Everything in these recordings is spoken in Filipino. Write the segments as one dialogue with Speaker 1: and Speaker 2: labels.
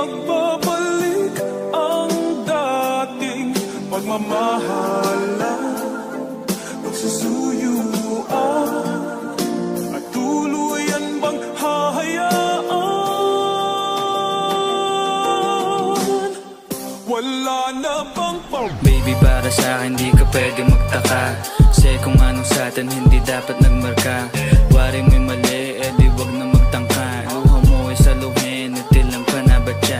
Speaker 1: magbabalik ang dating pagmamahalan, pagsusuyuan, at tuluyan bang hahayaan? Wala na bang
Speaker 2: Baby, para sa'kin di ka pwede magtaka, kasi kung anong sa'tin hindi dapat nagmarka. Wari mo'y mali, di wag na magtangka. Luha mo ay saluhin, itilang pa na batya.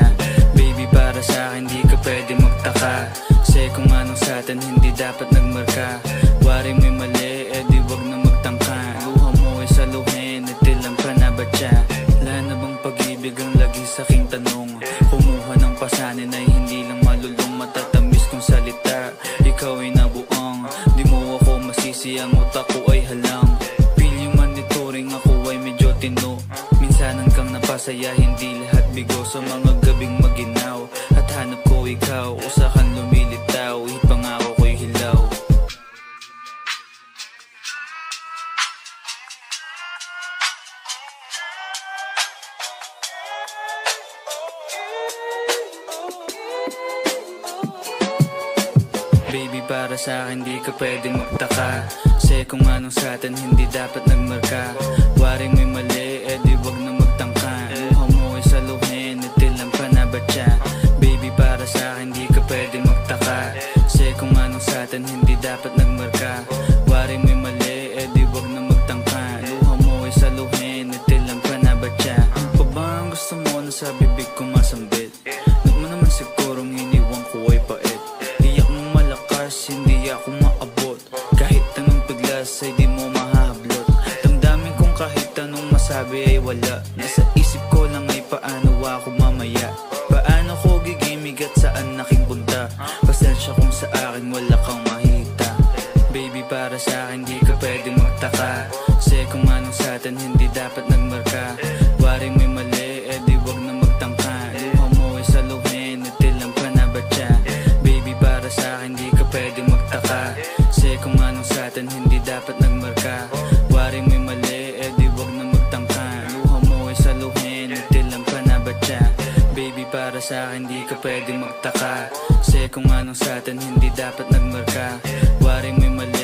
Speaker 2: Baby, para sa'kin di ka pwede magtaka, kasi kung anong sa'tin hindi dapat nagmarka. Wari mo'y mali, di wag na magtangka. Luha mo ay saluhin, itilang pa na batya. Wala na bang pag-ibig ang lagi sa'king tanong? Kumuha ng pasanin ay hindi lang malulong, matatamis kong salita. Ikaw ay nabuang, di mo ako masisi, ang utak ko ay halang. Feel yung monitoring, ako ay medyo tino. Minsanan kang napasaya, hindi lahat bigo. Sa mga gabing maginaw, at hanap ko ikaw, usakan lumilitaw, ipangako ko'y hilaw. Baby, para sa'kin di ka pwedeng magtaka, kasi kung anong sa'tin hindi dapat nagmarka. Wari mo'y mali, di wag na magtangka. Luha mo ay saluhin, itilang pa na batya. Baby, para sa'kin di ka pwedeng magtaka, kasi kung anong sa'tin hindi dapat nagmarka. Wari mo'y mali, di wag na magtangka. Luha mo ay saluhin, itilang pa na batya. Pa ba ang gusto mo na sa bibig ko masambit? Huwag mo naman sigurong iniwan ko ay pait. Hindi ako maabot, kahit anong piglas ay di mo mahahablot. Damdamin kong kahit anong masabi ay wala. Nasa isip ko lang ay paano ako mamaya, paano ko gigimig at saan aking punta. Pasensya kung sa akin wala kang mahita. Baby, para sa'kin di ka pwedeng magtaka, kasi kung anong sa'tin hindi dapat nagmarka. Wari mo'y mali, di wag na magtangka. Luha mo ay saluhin, itilang pa na batya. Baby, para sa'kin di ka pwedeng magtaka, kasi kung anong sa'tin hindi dapat nagmarka. Wari mo'y mali, di wag na magtangka. Luha mo ay saluhin, itilang pa na batya. Baby, para sa'kin di ka pwedeng magtaka, kasi kung anong sa'tin hindi dapat nagmarka. Wari mo'y mali,